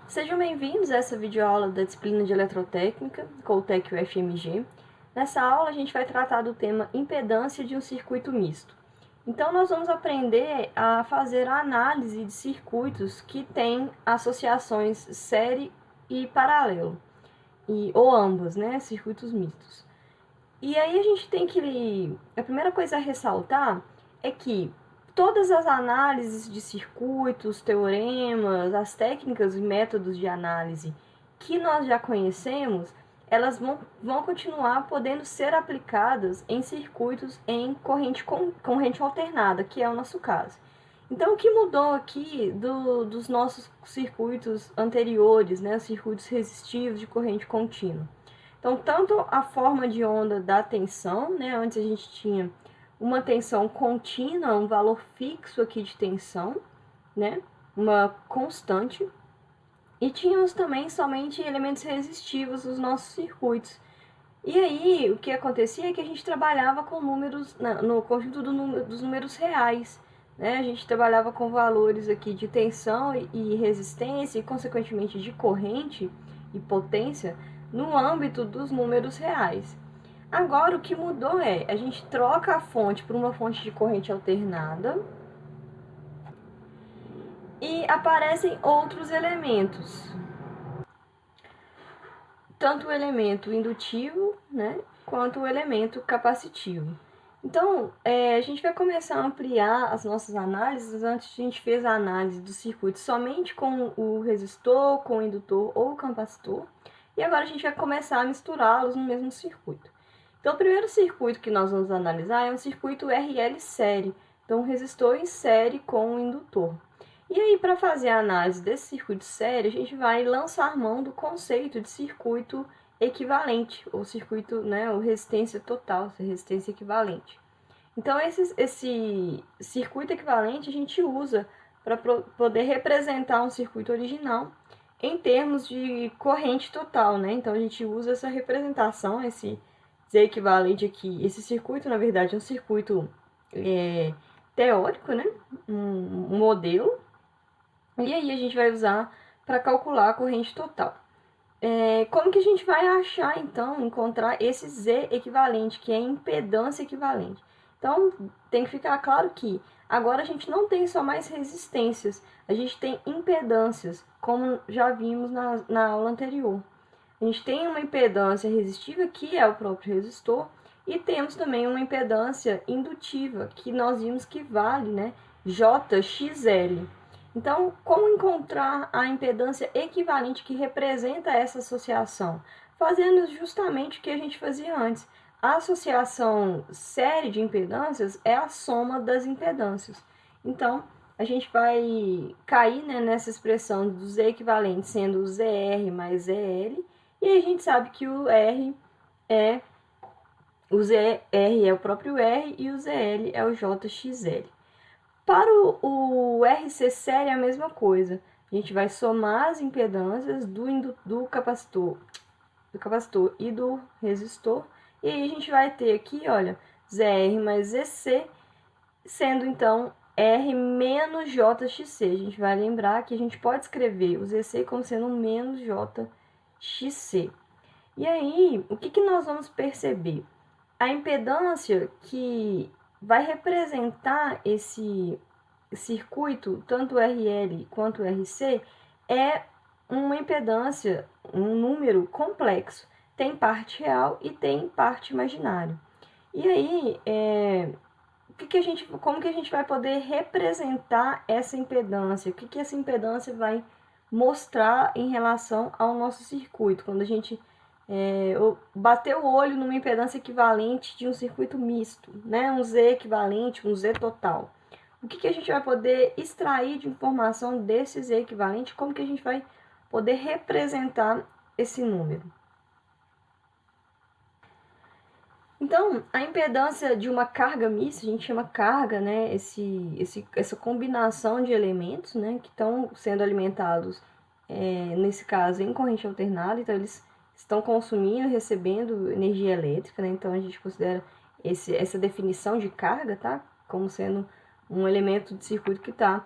Sejam bem-vindos a essa videoaula da disciplina de Eletrotécnica, Coltec UFMG. Nessa aula a gente vai tratar do tema impedância de um circuito misto. Então nós vamos aprender a fazer a análise de circuitos que têm associações série e paralelo, ou ambos, né, circuitos mistos. E aí a gente tem que... A primeira coisa a ressaltar é que todas as análises de circuitos, teoremas, as técnicas e métodos de análise que nós já conhecemos, elas vão continuar podendo ser aplicadas em circuitos em corrente alternada, que é o nosso caso. Então, o que mudou aqui dos nossos circuitos anteriores, né, os circuitos resistivos de corrente contínua? Então, tanto a forma de onda da tensão, né, antes a gente tinha uma tensão contínua, um valor fixo aqui de tensão, né, uma constante, e tínhamos também somente elementos resistivos nos nossos circuitos. E aí, o que acontecia é que a gente trabalhava com números, no conjunto dos números reais, né, a gente trabalhava com valores aqui de tensão e resistência, e consequentemente de corrente e potência, no âmbito dos números reais. Agora, o que mudou é, a gente troca a fonte por uma fonte de corrente alternada e aparecem outros elementos. Tanto o elemento indutivo, né, quanto o elemento capacitivo. Então, a gente vai começar a ampliar as nossas análises. Antes a gente fez a análise do circuito somente com o resistor, com o indutor ou o capacitor. E agora a gente vai começar a misturá-los no mesmo circuito. Então, o primeiro circuito que nós vamos analisar é um circuito RL série. Então, um resistor em série com o indutor. E aí, para fazer a análise desse circuito série, a gente vai lançar mão do conceito de circuito equivalente, ou circuito, né, ou resistência total, resistência equivalente. Então, esse circuito equivalente a gente usa para poder representar um circuito original em termos de corrente total, né? Então, a gente usa essa representação, esse Z equivalente aqui. Esse circuito, na verdade, é um circuito teórico, né? Um modelo. E aí a gente vai usar para calcular a corrente total. Como que a gente vai achar, então, encontrar esse Z equivalente, que é a impedância equivalente? Então, tem que ficar claro que agora a gente não tem só mais resistências, a gente tem impedâncias, como já vimos na aula anterior. A gente tem uma impedância resistiva, que é o próprio resistor, e temos também uma impedância indutiva, que nós vimos que vale, né, JXL. Então, como encontrar a impedância equivalente que representa essa associação? Fazendo justamente o que a gente fazia antes. A associação série de impedâncias é a soma das impedâncias. Então, a gente vai cair, né, nessa expressão do Z equivalente sendo ZR mais ZL, e a gente sabe que o R é o ZR é o próprio R e o ZL é o JXL. Para o RC série é a mesma coisa. A gente vai somar as impedâncias do capacitor e do resistor. E aí a gente vai ter aqui, olha, ZR mais ZC, sendo então R menos JXC. A gente vai lembrar que a gente pode escrever o ZC como sendo menos JXC. E aí, o que nós vamos perceber? A impedância que vai representar esse circuito, tanto RL quanto RC, é uma impedância, um número complexo. Tem parte real e tem parte imaginária. E aí, como que a gente vai poder representar essa impedância? O que essa impedância vai mostrar em relação ao nosso circuito? Quando a gente bater o olho numa impedância equivalente de um circuito misto, né? Um Z equivalente, um Z total. O que a gente vai poder extrair de informação desse Z equivalente? Como que a gente vai poder representar esse número? Então, a impedância de uma carga mista, a gente chama carga, né, essa combinação de elementos, né, que estão sendo alimentados, nesse caso, em corrente alternada, então eles estão consumindo e recebendo energia elétrica, né, então a gente considera essa definição de carga, tá, como sendo um elemento de circuito que está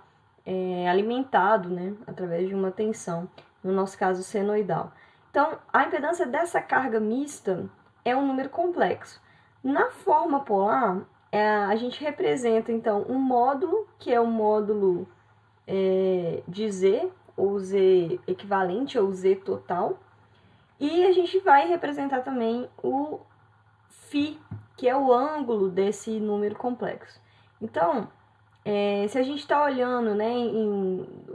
alimentado, né, através de uma tensão. no nosso caso senoidal. Então, a impedância dessa carga mista é um número complexo. Na forma polar, a gente representa, então, um módulo, que é o módulo de Z, ou Z equivalente, ou Z total. E a gente vai representar também o φ, que é o ângulo desse número complexo. Então, se a gente está olhando, né,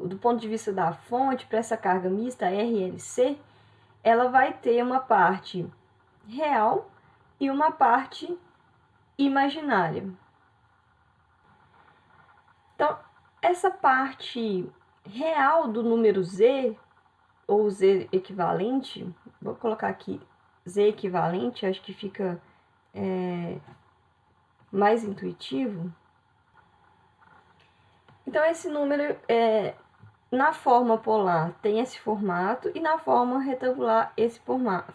do ponto de vista da fonte, para essa carga mista RLC, ela vai ter uma parte real e uma parte imaginária. Então, essa parte real do número Z, ou Z equivalente, vou colocar aqui Z equivalente, acho que fica mais intuitivo. Então, esse número, na forma polar, tem esse formato, e na forma retangular, esse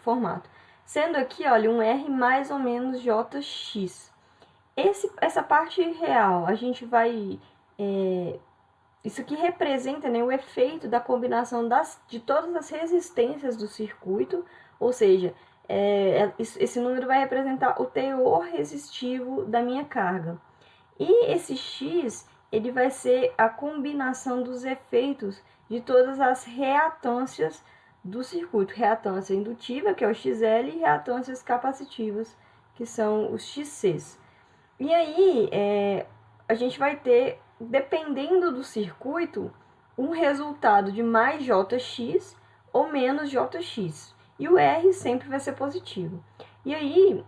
formato. Sendo aqui, olha, um R mais ou menos JX. Essa parte real, a gente vai... isso aqui representa, né, o efeito da combinação de todas as resistências do circuito, ou seja, esse número vai representar o teor resistivo da minha carga. E esse X, ele vai ser a combinação dos efeitos de todas as reatâncias do circuito. Reatância indutiva, que é o XL, e reatâncias capacitivas, que são os XCs. E aí, a gente vai ter, dependendo do circuito, um resultado de mais JX ou menos JX. E o R sempre vai ser positivo. E aí,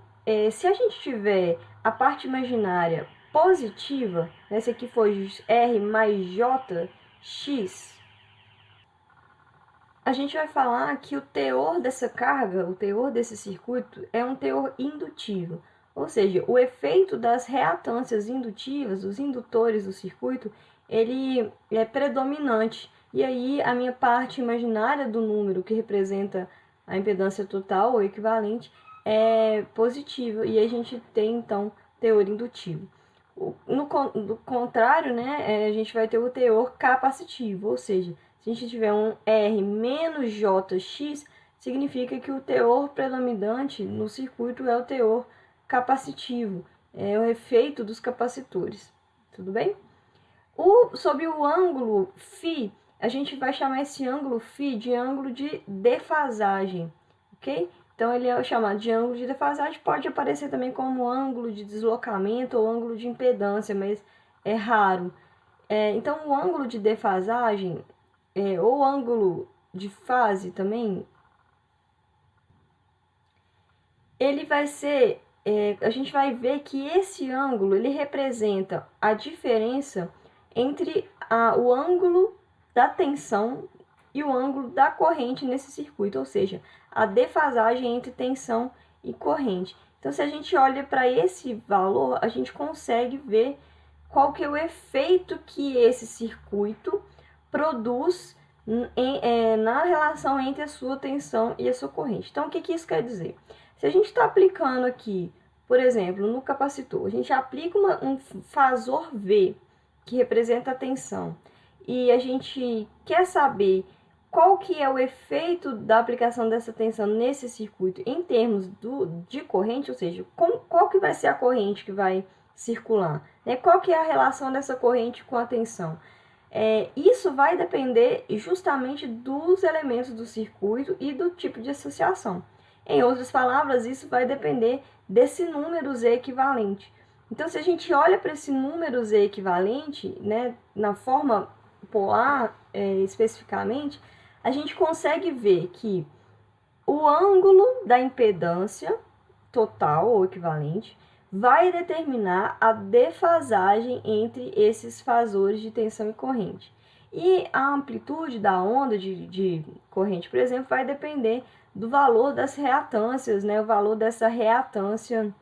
se a gente tiver a parte imaginária positiva, esse aqui foi R mais JX, a gente vai falar que o teor dessa carga, o teor desse circuito, é um teor indutivo. Ou seja, o efeito das reatâncias indutivas, os indutores do circuito, ele é predominante. E aí a minha parte imaginária do número, que representa a impedância total ou equivalente, é positiva. E a gente tem, então, teor indutivo. No contrário, né, a gente vai ter o teor capacitivo, ou seja, se a gente tiver um R menos JX, significa que o teor predominante no circuito é o teor capacitivo, é o efeito dos capacitores, tudo bem? Sob o ângulo φ, a gente vai chamar esse ângulo φ de ângulo de defasagem, ok? Então, ele é chamado de ângulo de defasagem, pode aparecer também como ângulo de deslocamento ou ângulo de impedância, mas é raro. Então, o ângulo de defasagem, ou ângulo de fase também, ele vai ser... a gente vai ver que esse ângulo, ele representa a diferença entre o ângulo da tensão e o ângulo da corrente nesse circuito, ou seja, a defasagem entre tensão e corrente. Então, se a gente olha para esse valor, a gente consegue ver qual que é o efeito que esse circuito produz na relação entre a sua tensão e a sua corrente. Então, o que isso quer dizer? Se a gente está aplicando aqui, por exemplo, no capacitor, a gente aplica um fasor V, que representa a tensão, e a gente quer saber qual que é o efeito da aplicação dessa tensão nesse circuito em termos de corrente, ou seja, qual que vai ser a corrente que vai circular, né? Qual que é a relação dessa corrente com a tensão? Isso vai depender justamente dos elementos do circuito e do tipo de associação. Em outras palavras, isso vai depender desse número Z equivalente. Então, se a gente olha para esse número Z equivalente, né, na forma polar especificamente, a gente consegue ver que o ângulo da impedância total ou equivalente vai determinar a defasagem entre esses fasores de tensão e corrente. E a amplitude da onda de corrente, por exemplo, vai depender do valor das reatâncias, né? O valor das reatâncias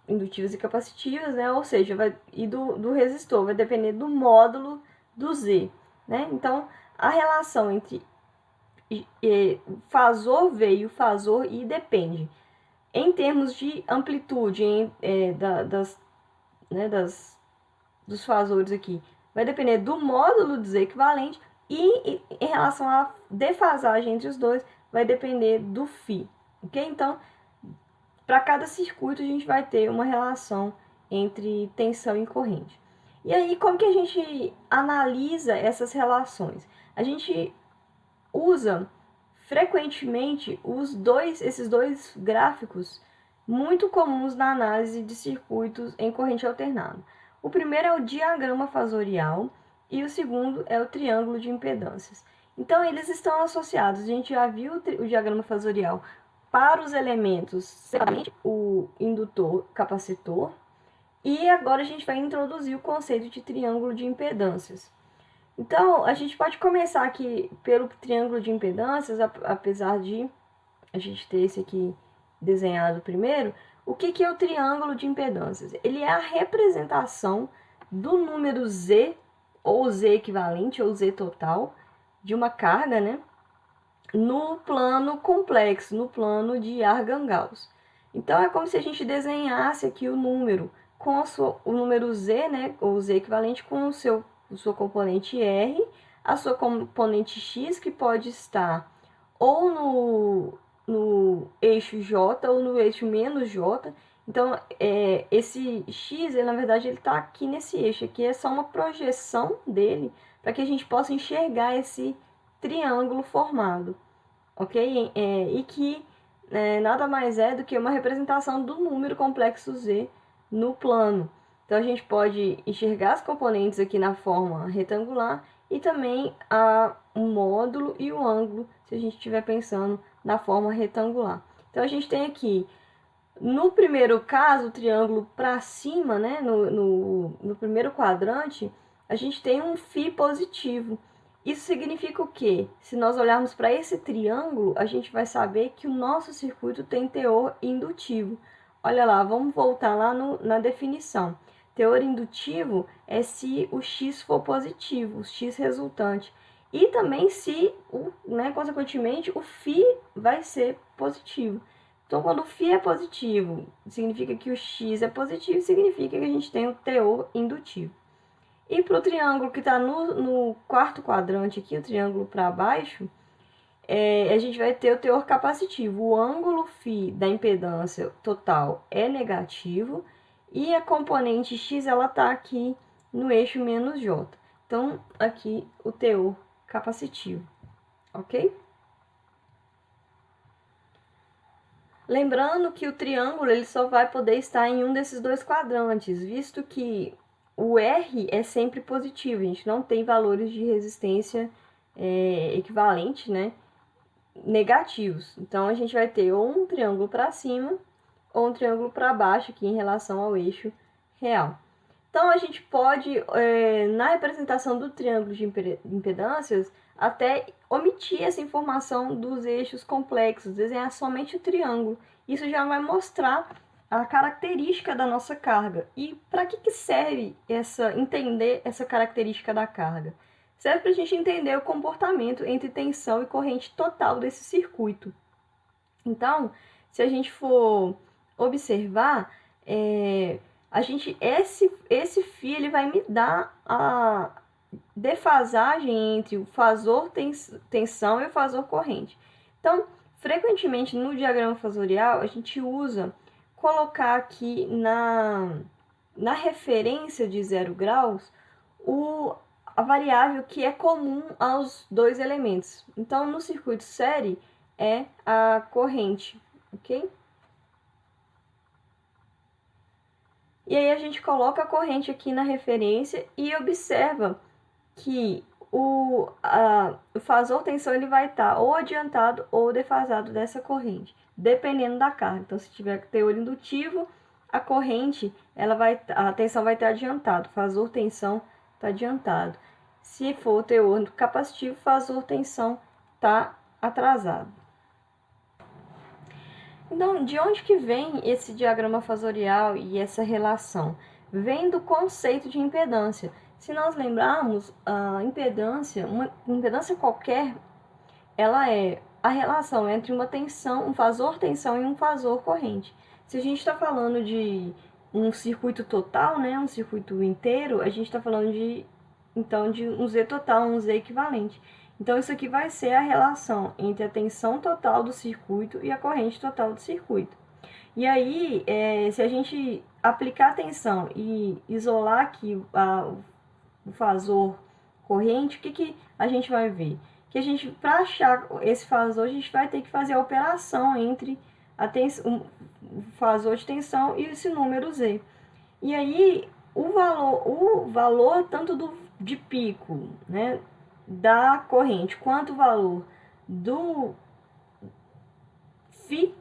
indutivas e capacitivas, né? Ou seja, do resistor, vai depender do módulo do Z, né? Então, a relação entre fasor V e o fasor I depende. Em termos de amplitude dos fasores aqui, vai depender do módulo do Z equivalente e em relação à defasagem entre os dois, vai depender do φ, ok? Então, para cada circuito, a gente vai ter uma relação entre tensão e corrente. E aí, como que a gente analisa essas relações? A gente usa frequentemente esses dois gráficos muito comuns na análise de circuitos em corrente alternada. O primeiro é o diagrama fasorial e o segundo é o triângulo de impedâncias. Então, eles estão associados. A gente já viu o diagrama fasorial para os elementos, o indutor, capacitor, e agora a gente vai introduzir o conceito de triângulo de impedâncias. Então, a gente pode começar aqui pelo triângulo de impedâncias, apesar de a gente ter esse aqui desenhado primeiro. O que é o triângulo de impedâncias? Ele é a representação do número Z, ou Z equivalente, ou Z total, de uma carga, né? No plano complexo, no plano de Argand-Gauss. Então, é como se a gente desenhasse aqui o número com o número Z, né, ou Z equivalente, com o sua componente R, a sua componente X, que pode estar ou no eixo J ou no eixo menos J. Então, esse X, na verdade, ele está aqui nesse eixo. Aqui é só uma projeção dele para que a gente possa enxergar esse triângulo formado, ok? E que nada mais é do que uma representação do número complexo Z no plano. Então, a gente pode enxergar as componentes aqui na forma retangular e também o módulo e o ângulo, se a gente estiver pensando na forma retangular. Então, a gente tem aqui, no primeiro caso, o triângulo para cima, né, no primeiro quadrante, a gente tem um φ positivo. Isso significa o quê? Se nós olharmos para esse triângulo, a gente vai saber que o nosso circuito tem teor indutivo. Olha lá, vamos voltar lá na definição. Teor indutivo é se o X for positivo, o X resultante. E também se, consequentemente, o φ vai ser positivo. Então, quando o φ é positivo, significa que o X é positivo, significa que a gente tem o teor indutivo. E para o triângulo que está no quarto quadrante aqui, o triângulo para baixo, a gente vai ter o teor capacitivo. O ângulo φ da impedância total é negativo e a componente X ela está aqui no eixo menos J. Então, aqui o teor capacitivo, ok? Lembrando que o triângulo ele só vai poder estar em um desses dois quadrantes, visto que o R é sempre positivo, a gente não tem valores de resistência equivalente, né, negativos. Então, a gente vai ter ou um triângulo para cima ou um triângulo para baixo aqui em relação ao eixo real. Então, a gente pode, na representação do triângulo de impedâncias, até omitir essa informação dos eixos complexos, desenhar somente o triângulo. Isso já vai mostrar a característica da nossa carga. E para que serve entender essa característica da carga? Serve para a gente entender o comportamento entre tensão e corrente total desse circuito. Então, se a gente for observar, esse φ ele vai me dar a defasagem entre o fasor tensão e o fasor corrente. Então, frequentemente no diagrama fasorial, a gente usa colocar aqui na referência de 0 graus a variável que é comum aos dois elementos. Então, no circuito série é a corrente, ok? E aí a gente coloca a corrente aqui na referência e observa que o fasor tensão ele vai estar ou adiantado ou defasado dessa corrente, dependendo da carga. Então, se tiver teor indutivo, a corrente, a tensão vai estar adiantado, fasor tensão está adiantado. Se for teor capacitivo, fasor tensão está atrasado. Então, de onde que vem esse diagrama fasorial e essa relação? Vem do conceito de impedância. Se nós lembrarmos, a impedância, uma impedância qualquer, ela é a relação entre uma tensão, um fasor tensão e um fasor corrente. Se a gente está falando de um circuito total, né, um circuito inteiro, a gente está falando de então de um Z total, um Z equivalente. Então, isso aqui vai ser a relação entre a tensão total do circuito e a corrente total do circuito. E aí, se a gente aplicar a tensão e isolar aqui o fasor corrente, o que a gente vai ver? Que a gente, para achar esse fasor, a gente vai ter que fazer a operação entre o fasor de tensão e esse número Z. E aí, o valor tanto de pico, né, da corrente, quanto o valor do φI,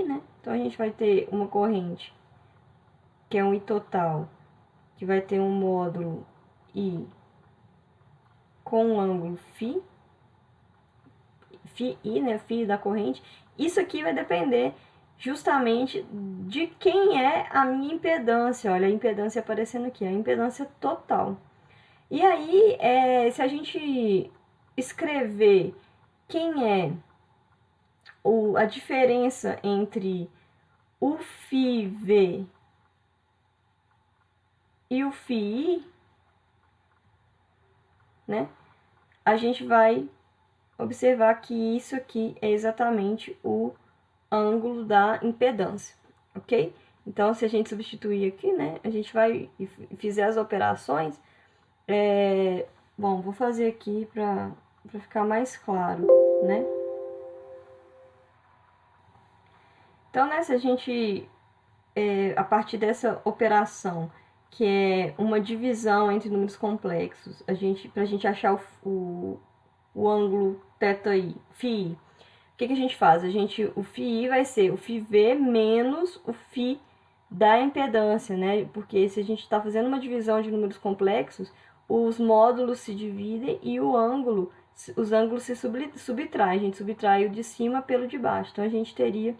né? Então, a gente vai ter uma corrente, que é um I total, que vai ter um módulo I com um ângulo φI, né? ΦI da corrente. Isso aqui vai depender justamente de quem é a minha impedância. Olha, a impedância aparecendo aqui, a impedância total. E aí, se a gente escrever quem é a diferença entre o φV e o φI, né? A gente vai observar que isso aqui é exatamente o ângulo da impedância, ok? Então, se a gente substituir aqui, né? A gente vai e fizer as operações. Bom, vou fazer aqui para ficar mais claro, né? Então, né, se a gente, a partir dessa operação, que é uma divisão entre números complexos, para a gente achar o ângulo θi, φi, o que a gente faz? O φi vai ser o φv menos o φ da impedância, né? Porque se a gente está fazendo uma divisão de números complexos, os módulos se dividem e os ângulos se subtraem. A gente subtrai o de cima pelo de baixo. Então, a gente teria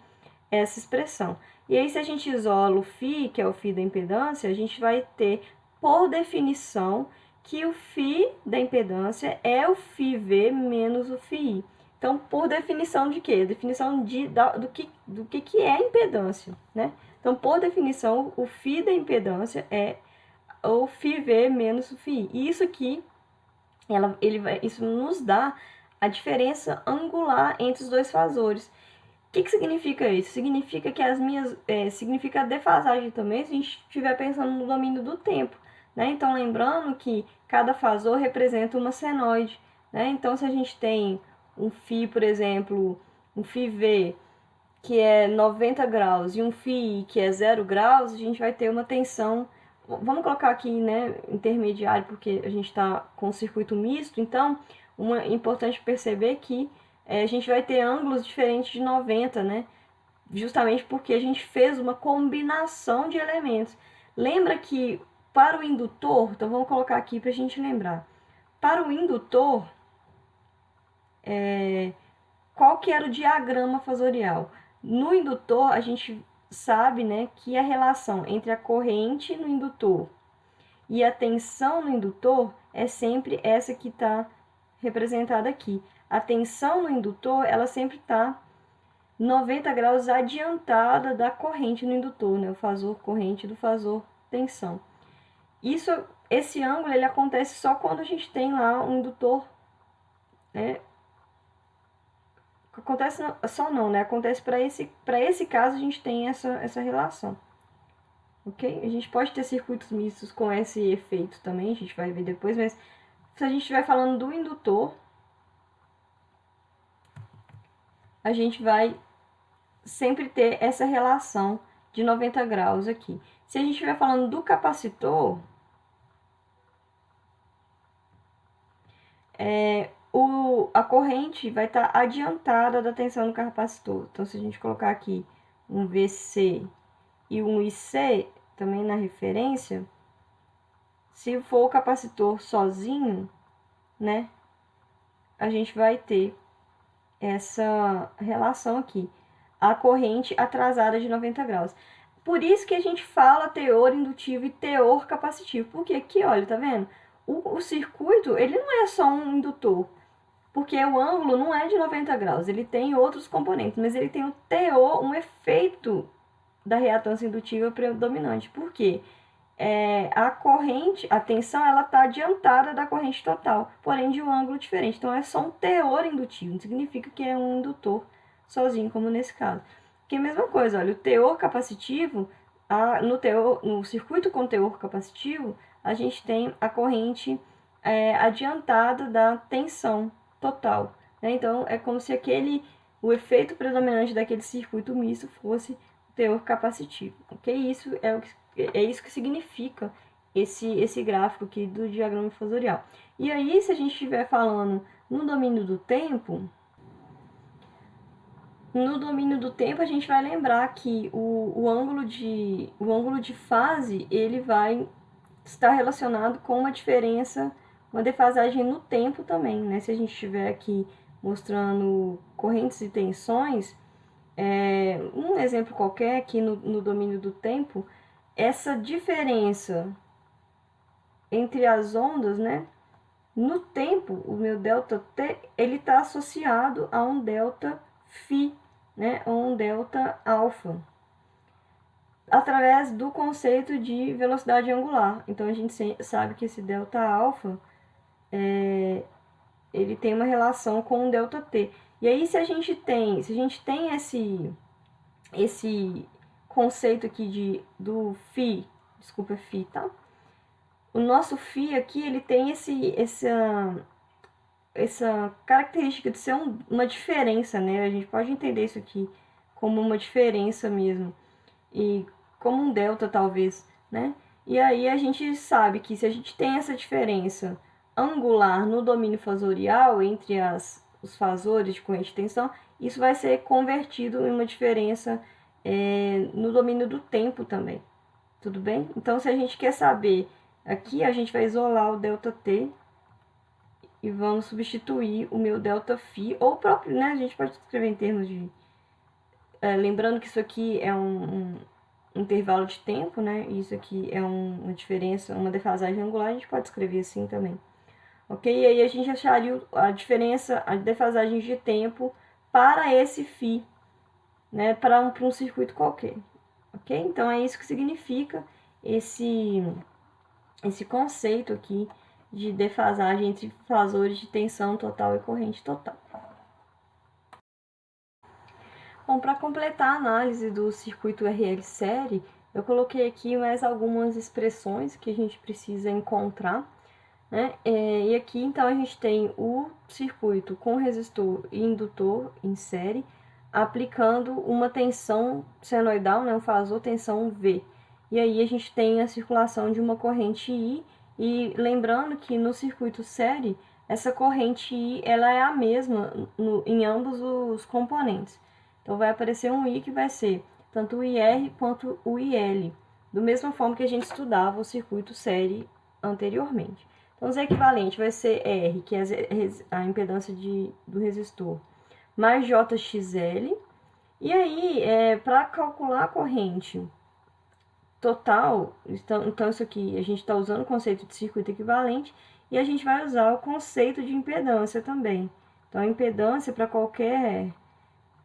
essa expressão. E aí, se a gente isola o φ, que é o φ da impedância, a gente vai ter, por definição, que o φ da impedância é o φv menos o φi. Então, por definição de quê? Definição do que é impedância, né? Então, por definição, o φ da impedância é o φv menos o φi. E isso aqui, isso nos dá a diferença angular entre os dois fasores. O que significa isso? Significa que significa a defasagem também, se a gente estiver pensando no domínio do tempo, né? Então, lembrando que cada fasor representa uma senoide, né? Então, se a gente tem um φ, por exemplo, um φv, que é 90 graus, e um φi, que é 0 graus, a gente vai ter uma tensão, vamos colocar aqui, né, intermediário, porque a gente está com um circuito misto, então, é importante perceber que a gente vai ter ângulos diferentes de 90, né? Justamente porque a gente fez uma combinação de elementos. Lembra que para o indutor, então vamos colocar aqui para a gente lembrar. Para o indutor, qual que era o diagrama fasorial? No indutor, a gente sabe, né, que a relação entre a corrente no indutor e a tensão no indutor é sempre essa que está representada aqui. A tensão no indutor, ela sempre está 90 graus adiantada da corrente no indutor, né? O fasor corrente do fasor tensão. Esse ângulo, ele acontece só quando a gente tem lá um indutor, né? Acontece só não, né? Acontece para esse caso, a gente tem essa relação. Ok? A gente pode ter circuitos mistos com esse efeito também, a gente vai ver depois, mas se a gente estiver falando do indutor, a gente vai sempre ter essa relação de 90 graus aqui. Se a gente estiver falando do capacitor, a corrente vai estar adiantada da tensão do capacitor. Então, se a gente colocar aqui um VC e um IC, também na referência, se for o capacitor sozinho, né, a gente vai ter essa relação aqui, a corrente atrasada de 90 graus. Por isso que a gente fala teor indutivo e teor capacitivo, porque aqui, olha, tá vendo? O circuito, ele não é só um indutor, porque o ângulo não é de 90 graus, ele tem outros componentes, mas ele tem um efeito da reatância indutiva predominante. Por quê? a corrente, a tensão, ela está adiantada da corrente total, porém de um ângulo diferente. Então, é só um teor indutivo, não significa que é um indutor sozinho, como nesse caso. Que é a mesma coisa, olha, o teor capacitivo, no circuito com teor capacitivo, a gente tem a corrente adiantada da tensão total, né? Então, é como se o efeito predominante daquele circuito misto fosse o teor capacitivo, ok? Isso é isso que significa esse gráfico aqui do diagrama fasorial. E aí, se a gente estiver falando no domínio do tempo, a gente vai lembrar que o ângulo de fase, ele vai estar relacionado com uma defasagem no tempo também, né? Se a gente estiver aqui mostrando correntes e tensões, um exemplo qualquer aqui no domínio do tempo, essa diferença entre as ondas, né? No tempo, o meu delta t, ele está associado a um delta φ, né? Ou um delta alfa, através do conceito de velocidade angular. Então, a gente sabe que esse delta alfa, ele tem uma relação com o delta t. E aí, se a gente tem esse conceito aqui do φ, desculpa, φ, tá? O nosso φ aqui, ele tem essa característica de ser uma diferença, né? A gente pode entender isso aqui como uma diferença mesmo, e como um delta, talvez, né? E aí a gente sabe que se a gente tem essa diferença angular no domínio fasorial entre os fasores de corrente de tensão, isso vai ser convertido em uma diferença no domínio do tempo também, tudo bem? Então, se a gente quer saber aqui, a gente vai isolar o ΔT e vamos substituir o meu ΔΦ, ou o próprio, né? A gente pode escrever em termos de... lembrando que isso aqui é um intervalo de tempo, né? Isso aqui é uma diferença, uma defasagem angular, a gente pode escrever assim também. Ok? E aí a gente acharia a diferença, a defasagem de tempo para esse φ, né? Para um circuito qualquer. Ok? Então, é isso que significa esse conceito aqui de defasagem entre fasores de tensão total e corrente total. Bom, para completar a análise do circuito RL série, eu coloquei aqui mais algumas expressões que a gente precisa encontrar, né? E aqui, então, a gente tem o circuito com resistor e indutor em série, aplicando uma tensão senoidal, né? Um fasor tensão V. E aí a gente tem a circulação de uma corrente I, e lembrando que no circuito série, essa corrente I, ela é a mesma em ambos os componentes. Então, vai aparecer um I que vai ser tanto o IR quanto o IL, da mesma forma que a gente estudava o circuito série anteriormente. Então, os equivalentes vai ser R, que é a impedância do resistor, mais JXL. E aí, para calcular a corrente total, então isso aqui, a gente está usando o conceito de circuito equivalente, e a gente vai usar o conceito de impedância também. Então, a impedância para qualquer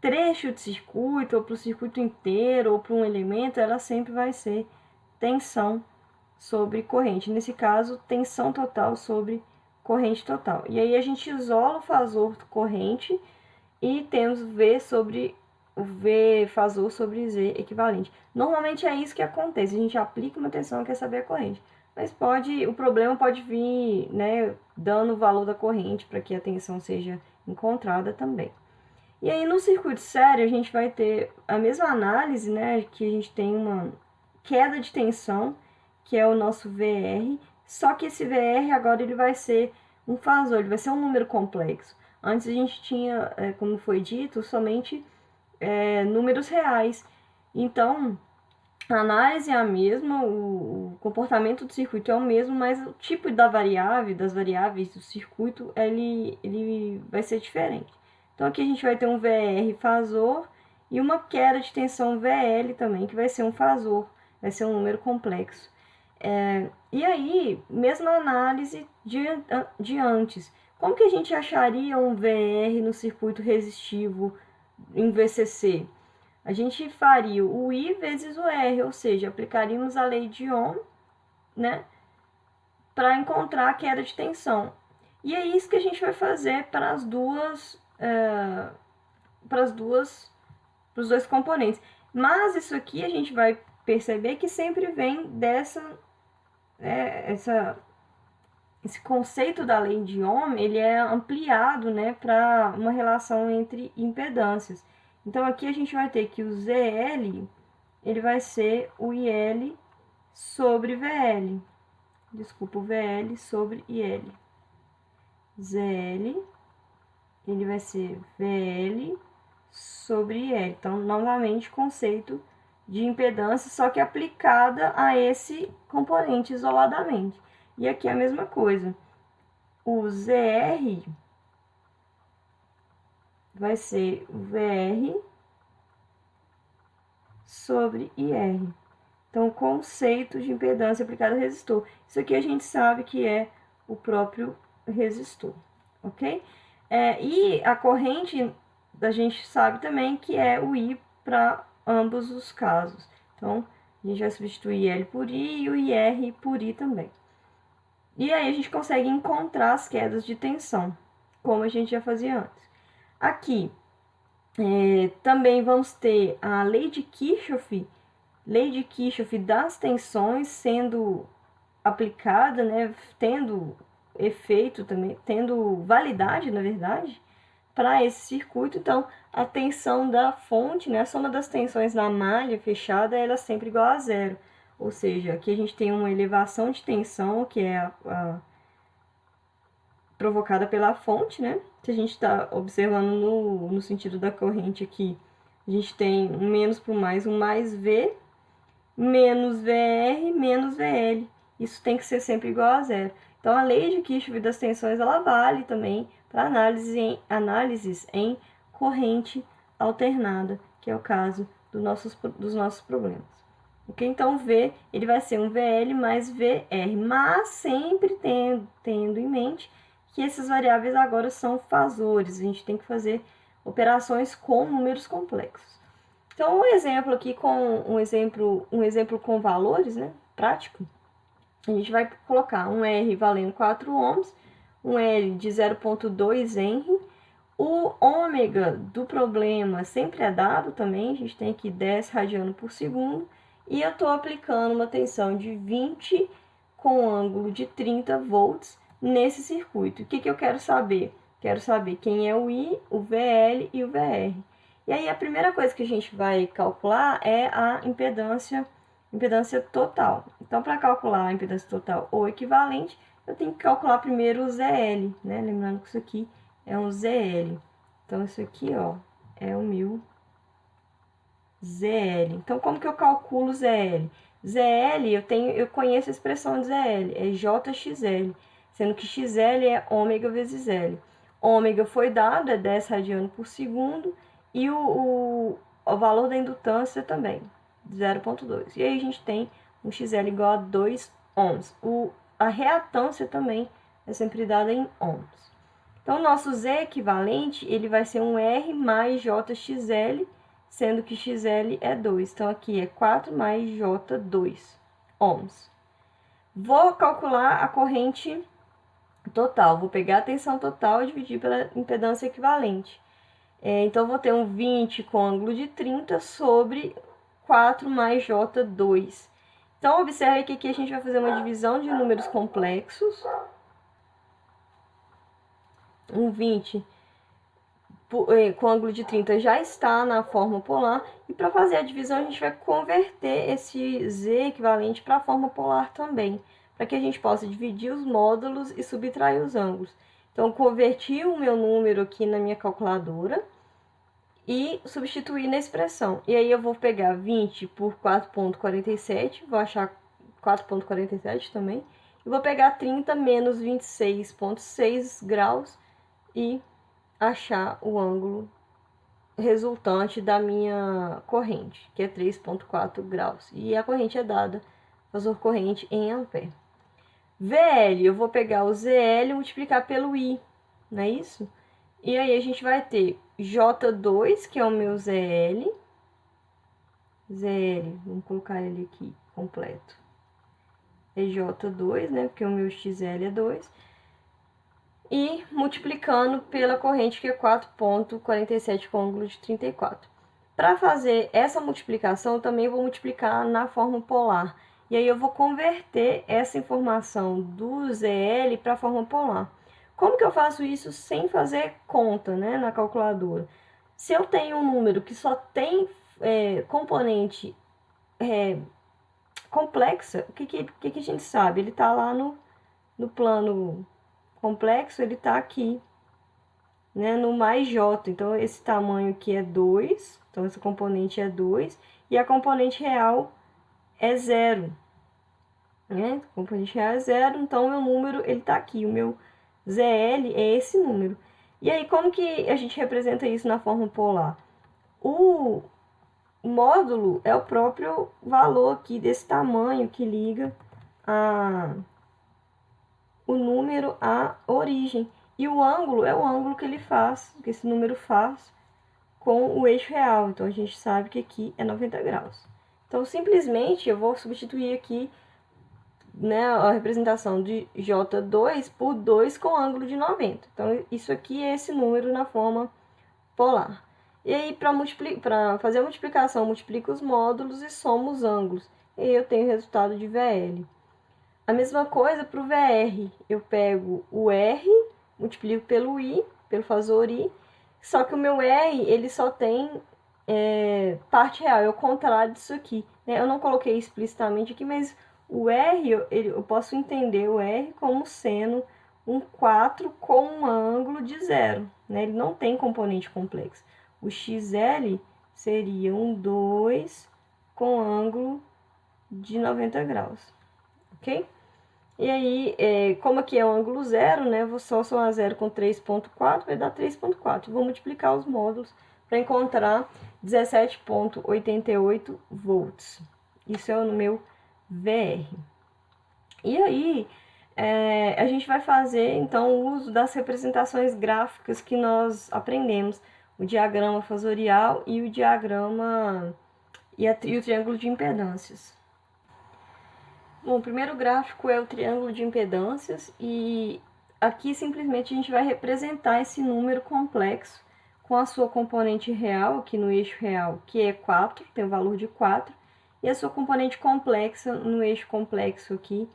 trecho de circuito, ou para o circuito inteiro, ou para um elemento, ela sempre vai ser tensão sobre corrente. Nesse caso, tensão total sobre corrente total. E aí a gente isola o fasor corrente e temos V fasor sobre Z equivalente. Normalmente é isso que acontece, a gente aplica uma tensão e quer saber a corrente. Mas o problema pode vir, né, dando o valor da corrente para que a tensão seja encontrada também. E aí, no circuito sério, a gente vai ter a mesma análise, né, que a gente tem uma queda de tensão, que é o nosso VR, só que esse VR agora ele vai ser um fasor, ele vai ser um número complexo. Antes a gente tinha, como foi dito, somente números reais. Então, a análise é a mesma, o comportamento do circuito é o mesmo, mas o tipo das variáveis do circuito, ele vai ser diferente. Então, aqui a gente vai ter um VR fasor e uma queda de tensão VL também, que vai ser um fasor, vai ser um número complexo. E aí, mesma análise de antes. Como que a gente acharia um VR no circuito resistivo em VCC? A gente faria o I vezes o R, ou seja, aplicaríamos a lei de Ohm né, para encontrar a queda de tensão. E é isso que a gente vai fazer para os dois componentes. Mas isso aqui a gente vai perceber que sempre vem esse conceito da lei de Ohm, ele é ampliado, né, para uma relação entre impedâncias. Então aqui a gente vai ter que o ZL, ele vai ser o IL sobre VL. Desculpa, o VL sobre IL. ZL, ele vai ser VL sobre IL. Então, novamente, conceito de impedância, só que aplicada a esse componente isoladamente. E aqui é a mesma coisa. O ZR vai ser o VR sobre IR. Então, conceito de impedância aplicada a resistor. Isso aqui a gente sabe que é o próprio resistor, ok? E a corrente, a gente sabe também que é o I para ambos os casos. Então, a gente vai substituir L por I e o IR por I também. E aí a gente consegue encontrar as quedas de tensão, como a gente já fazia antes. Aqui, também vamos ter a lei de Kirchhoff das tensões sendo aplicada, né, tendo efeito também, tendo validade, na verdade, para esse circuito. Então, a tensão da fonte, né, a soma das tensões na malha fechada, ela é sempre igual a zero. Ou seja, aqui a gente tem uma elevação de tensão, que é provocada pela fonte, né? Se a gente está observando no sentido da corrente aqui, a gente tem um menos por mais, um mais V, menos VR, menos VL. Isso tem que ser sempre igual a zero. Então, a lei de Kirchhoff das tensões, ela vale também para análises em corrente alternada, que é o caso dos nossos problemas. Ok? Então, V, ele vai ser um VL mais VR, mas sempre tendo em mente que essas variáveis agora são fasores. A gente tem que fazer operações com números complexos. Então, um exemplo aqui com um exemplo com valores, né, prático. A gente vai colocar um R valendo 4 ohms, um L de 0,2 Henry. O ômega do problema sempre é dado também, a gente tem aqui 10 radiano por segundo. E eu estou aplicando uma tensão de 20 com ângulo de 30 volts nesse circuito. O que eu quero saber? Quero saber quem é o I, o VL e o VR. E aí a primeira coisa que a gente vai calcular é a impedância total. Então, para calcular a impedância total ou equivalente, eu tenho que calcular primeiro o ZL, né? Lembrando que isso aqui é um ZL. Então, isso aqui, ó, é o meu ZL. Então, como que eu calculo ZL? ZL, eu conheço a expressão de ZL, é JXL, sendo que XL é ômega vezes L. Ômega foi dado, é 10 radiano por segundo, e o valor da indutância também, 0,2. E aí a gente tem um XL igual a 2 ohms. A reatância também é sempre dada em ohms. Então, o nosso Z equivalente, ele vai ser um R mais JXL, sendo que XL é 2. Então, aqui é 4 mais J2 ohms. Vou calcular a corrente total. Vou pegar a tensão total e dividir pela impedância equivalente. Então, vou ter um 20 com ângulo de 30 sobre 4 mais J2. Então, observe que aqui a gente vai fazer uma divisão de números complexos. Um 20 com ângulo de 30 já está na forma polar. E para fazer a divisão, a gente vai converter esse Z equivalente para a forma polar também, para que a gente possa dividir os módulos e subtrair os ângulos. Então, converti o meu número aqui na minha calculadora e substituir na expressão. E aí eu vou pegar 20 por 4,47, vou achar 4,47 também. E vou pegar 30 menos 26,6 graus e achar o ângulo resultante da minha corrente, que é 3,4 graus. E a corrente é dada, fasor corrente em ampere. VL, eu vou pegar o ZL e multiplicar pelo I, não é isso? E aí a gente vai ter J2, que é o meu ZL. ZL, vamos colocar ele aqui completo. é J2, né? Porque o meu XL é 2. E multiplicando pela corrente, que é 4,47 com ângulo de 34. Para fazer essa multiplicação, eu também vou multiplicar na forma polar. E aí eu vou converter essa informação do ZL para a forma polar. Como que eu faço isso sem fazer conta, né, na calculadora? Se eu tenho um número que só tem componente complexa, o que a gente sabe? Ele está lá no plano complexo, ele está aqui, né, no mais J. Então, esse tamanho aqui é 2, então esse componente é 2, e a componente real é 0. Né? A componente real é 0, então o meu número ele está aqui, o meu ZL é esse número. E aí, como que a gente representa isso na forma polar? O módulo é o próprio valor aqui desse tamanho que liga o número à origem. E o ângulo é o ângulo que ele faz, que esse número faz com o eixo real. Então, a gente sabe que aqui é 90 graus. Então, simplesmente, eu vou substituir aqui, né, a representação de J2 por 2 com ângulo de 90. Então, isso aqui é esse número na forma polar. E aí, para fazer a multiplicação, multiplico os módulos e somo os ângulos. E aí eu tenho o resultado de VL. A mesma coisa para o VR. Eu pego o R, multiplico pelo I, pelo fasor I, só que o meu R, ele só tem parte real, é o contrário disso aqui. Né? Eu não coloquei explicitamente aqui, mas o R, eu posso entender o R como sendo um 4 com um ângulo de 0. Né? Ele não tem componente complexo. O XL seria um 2 com ângulo de 90 graus. Ok? E aí, como aqui é o ângulo 0, né? Vou só somar 0 com 3,4, vai dar 3,4. Vou multiplicar os módulos para encontrar 17,88 volts. Isso é o meu VR. E aí, a gente vai fazer, então, o uso das representações gráficas que nós aprendemos. O diagrama fasorial e o diagrama e o triângulo de impedâncias. Bom, o primeiro gráfico é o triângulo de impedâncias e aqui simplesmente a gente vai representar esse número complexo com a sua componente real, aqui no eixo real, que é 4, tem o valor de 4, e a sua componente complexa no eixo complexo aqui,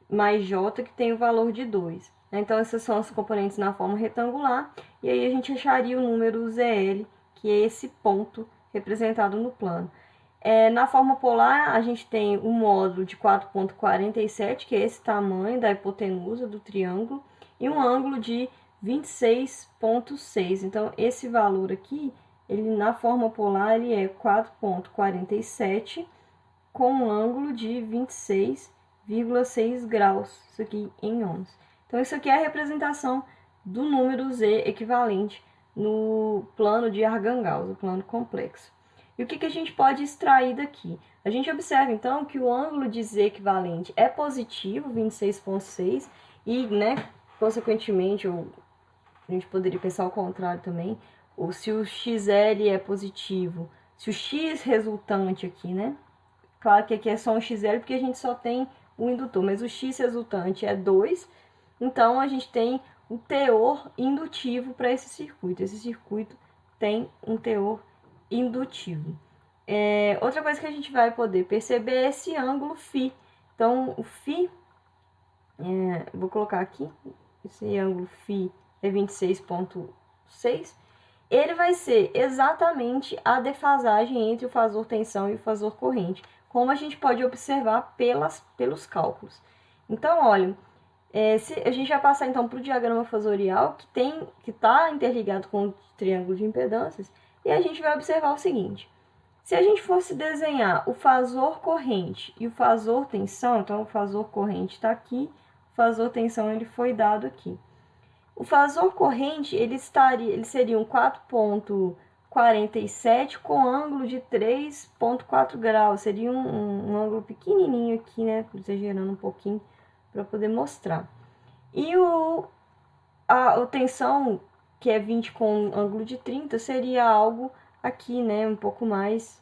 mais J, que tem o valor de 2. Então, essas são as componentes na forma retangular, e aí a gente acharia o número ZL, que é esse ponto representado no plano. Na forma polar, a gente tem um módulo de 4,47, que é esse tamanho da hipotenusa do triângulo, e um ângulo de 26,6. Então, esse valor aqui, ele na forma polar, ele é 4,47 com um ângulo de 26,6 graus, isso aqui em ohms. Então, isso aqui é a representação do número Z equivalente no plano de Argand-Gauss, o plano complexo. E o que a gente pode extrair daqui? A gente observa, então, que o ângulo de Z equivalente é positivo, 26,6, e, né, consequentemente, a gente poderia pensar ao contrário também, ou se o XL é positivo, se o X resultante aqui, né? Claro que aqui é só um XL porque a gente só tem o indutor, mas o X resultante é 2, então a gente tem o teor indutivo para esse circuito. Esse circuito tem um teor indutivo. Outra coisa que a gente vai poder perceber é esse ângulo φ. Então, o φ, vou colocar aqui, esse ângulo φ é 26,6. Ele vai ser exatamente a defasagem entre o fasor tensão e o fasor corrente, como a gente pode observar pelos cálculos. Então, olha, se a gente vai passar então para o diagrama fasorial, que está interligado com o triângulo de impedâncias, e a gente vai observar o seguinte: se a gente fosse desenhar o fasor corrente e o fasor tensão, então o fasor corrente está aqui, o fasor tensão ele foi dado aqui. O fasor corrente ele seria um 4,47 com ângulo de 3,4 graus, seria um ângulo pequenininho aqui, né, exagerando um pouquinho para poder mostrar. E a tensão, que é 20 com ângulo de 30, seria algo aqui, né, um pouco mais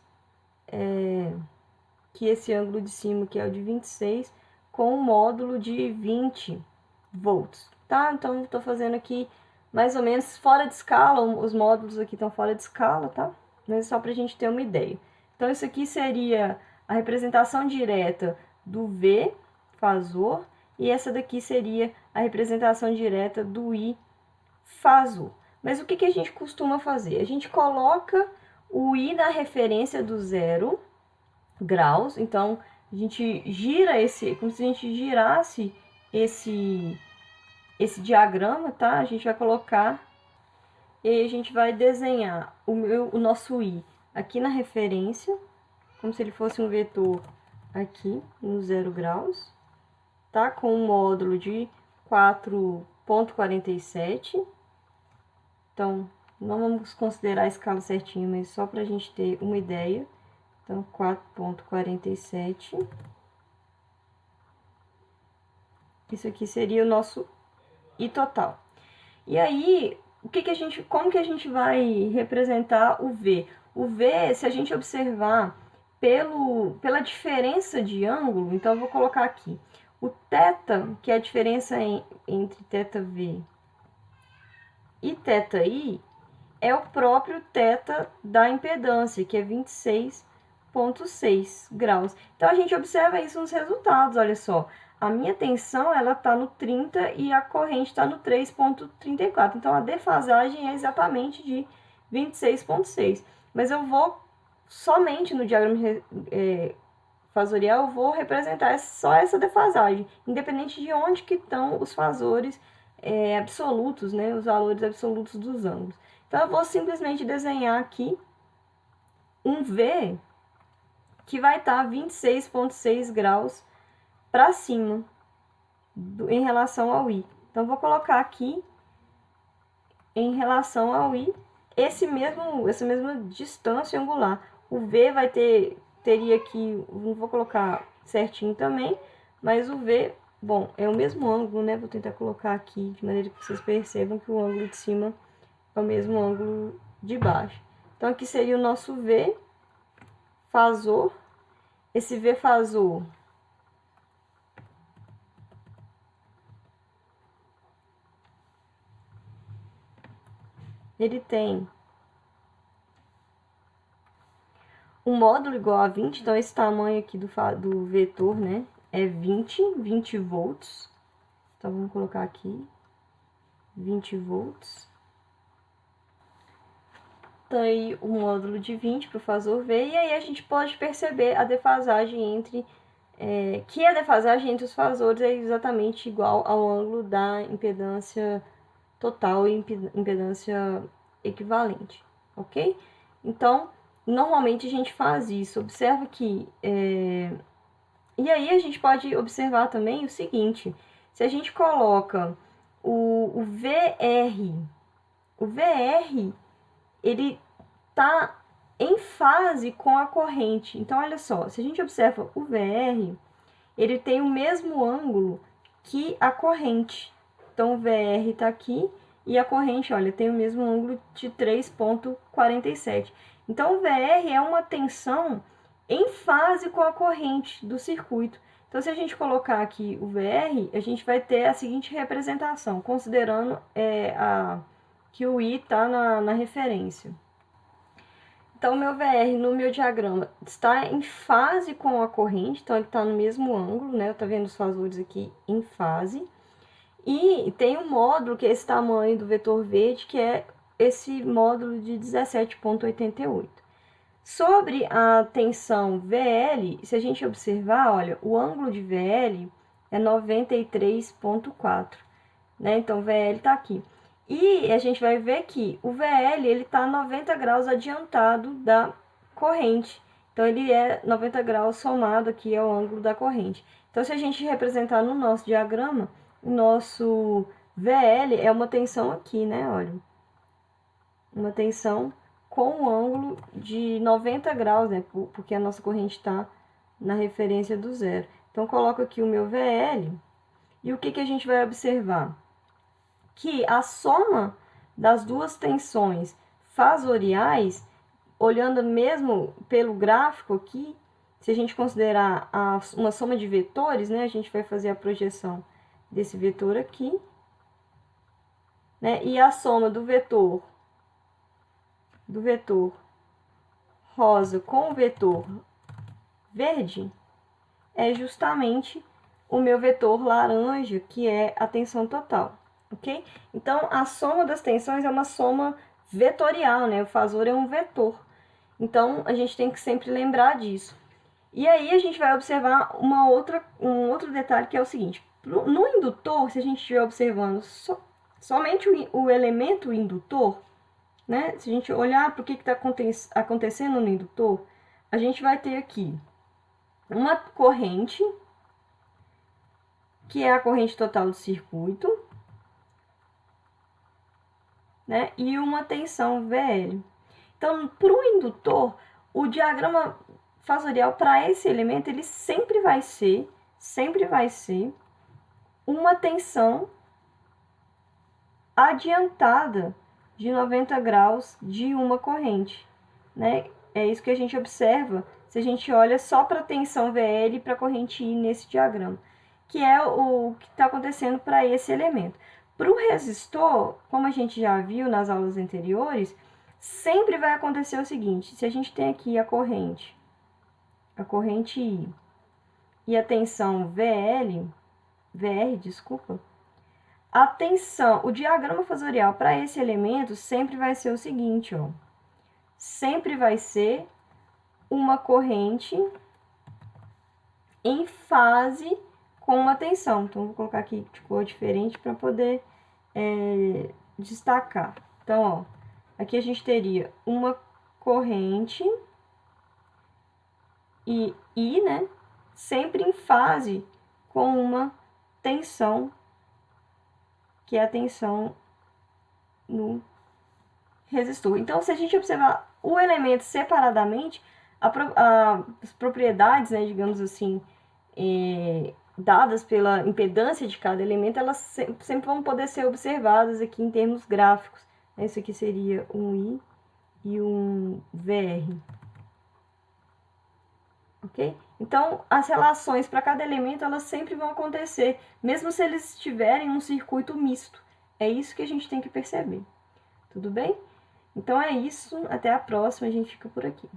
que esse ângulo de cima, que é o de 26, com um módulo de 20 volts, tá? Então, estou fazendo aqui mais ou menos fora de escala, os módulos aqui estão fora de escala, tá? Mas só para a gente ter uma ideia. Então, isso aqui seria a representação direta do V fasor, e essa daqui seria a representação direta do I fasor. Mas o que, que a gente costuma fazer? A gente coloca o I na referência do 0 graus, então a gente gira como se a gente girasse esse diagrama, tá? A gente vai colocar e aí a gente vai desenhar o nosso I aqui na referência, como se ele fosse um vetor aqui no 0 graus, tá? Com um módulo de 4,47. Então, não vamos considerar a escala certinha, mas só para a gente ter uma ideia. Então, 4,47. Isso aqui seria o nosso I total. E aí, como que a gente vai representar o V? O V, se a gente observar pela diferença de ângulo, então eu vou colocar aqui. O θ, que é a diferença entre θV e θI, é o próprio θ da impedância, que é 26,6 graus. Então, a gente observa isso nos resultados, olha só. A minha tensão, ela está no 30 e a corrente está no 3,34. Então, a defasagem é exatamente de 26,6. Mas eu vou, somente no diagrama fasorial, eu vou representar só essa defasagem, independente de onde que estão os fasores absolutos, né, os valores absolutos dos ângulos. Então, eu vou simplesmente desenhar aqui um V que vai estar 26,6 graus para cima em relação ao I. Então, vou colocar aqui em relação ao I essa mesma distância angular. O V teria aqui, não vou colocar certinho também, mas o V, bom, é o mesmo ângulo, né? Vou tentar colocar aqui de maneira que vocês percebam que o ângulo de cima é o mesmo ângulo de baixo. Então, aqui seria o nosso V fasor. Esse V fasor ele tem um módulo igual a 20, então esse tamanho aqui do vetor, né, é 20 volts. Então, vamos colocar aqui 20 volts. Então, aí o módulo de 20 para o fasor V, e aí a gente pode perceber a defasagem que a defasagem entre os fasores é exatamente igual ao ângulo da impedância total e impedância equivalente, ok? Então, normalmente a gente faz isso. Observa que... E aí a gente pode observar também o seguinte, se a gente coloca o VR, ele está em fase com a corrente. Então, olha só, se a gente observa o VR, ele tem o mesmo ângulo que a corrente. Então, o VR está aqui e a corrente, olha, tem o mesmo ângulo de 3,47. Então, o VR é uma tensão em fase com a corrente do circuito. Então, se a gente colocar aqui o VR, a gente vai ter a seguinte representação, considerando que o I está na referência. Então, o meu VR no meu diagrama está em fase com a corrente, então ele está no mesmo ângulo, né? Tá vendo os fasores aqui em fase. E tem um módulo que é esse tamanho do vetor verde, que é esse módulo de 17,88. Sobre a tensão VL, se a gente observar, olha, o ângulo de VL é 93,4, né? Então, VL está aqui. E a gente vai ver que o VL ele está 90 graus adiantado da corrente. Então, ele é 90 graus somado aqui ao ângulo da corrente. Então, se a gente representar no nosso diagrama, o nosso VL é uma tensão aqui, né? Olha, uma tensão com um ângulo de 90 graus, né? Porque a nossa corrente está na referência do zero. Então, coloco aqui o meu VL. E o que a gente vai observar? Que a soma das duas tensões fasoriais, olhando mesmo pelo gráfico aqui, se a gente considerar uma soma de vetores, né, a gente vai fazer a projeção desse vetor aqui, né, e a soma do vetor rosa com o vetor verde é justamente o meu vetor laranja, que é a tensão total, ok? Então, a soma das tensões é uma soma vetorial, né? O fasor é um vetor. Então, a gente tem que sempre lembrar disso. E aí, a gente vai observar um outro detalhe, que é o seguinte. No indutor, se a gente estiver observando somente o elemento indutor, né? Se a gente olhar para o que está acontecendo no indutor, a gente vai ter aqui uma corrente, que é a corrente total do circuito, né? E uma tensão VL. Então, para o indutor, o diagrama fasorial para esse elemento, ele sempre vai ser uma tensão adiantada de 90 graus de uma corrente, né? É isso que a gente observa se a gente olha só para a tensão VL e para a corrente I nesse diagrama, que é o que está acontecendo para esse elemento. Para o resistor, como a gente já viu nas aulas anteriores, sempre vai acontecer o seguinte: se a gente tem aqui a corrente I e a tensão VR, desculpa, a tensão, o diagrama fasorial para esse elemento sempre vai ser o seguinte, ó. Sempre vai ser uma corrente em fase com uma tensão. Então, vou colocar aqui de cor diferente para poder destacar. Então, ó, aqui a gente teria uma corrente e I, né? Sempre em fase com uma tensão, que é a tensão no resistor. Então, se a gente observar o elemento separadamente, as propriedades, né, digamos assim, dadas pela impedância de cada elemento, elas sempre vão poder ser observadas aqui em termos gráficos. Isso aqui seria um I e um VR. Ok? Então, as relações para cada elemento, elas sempre vão acontecer, mesmo se eles estiverem em um circuito misto. É isso que a gente tem que perceber. Tudo bem? Então é isso, até a próxima, a gente fica por aqui.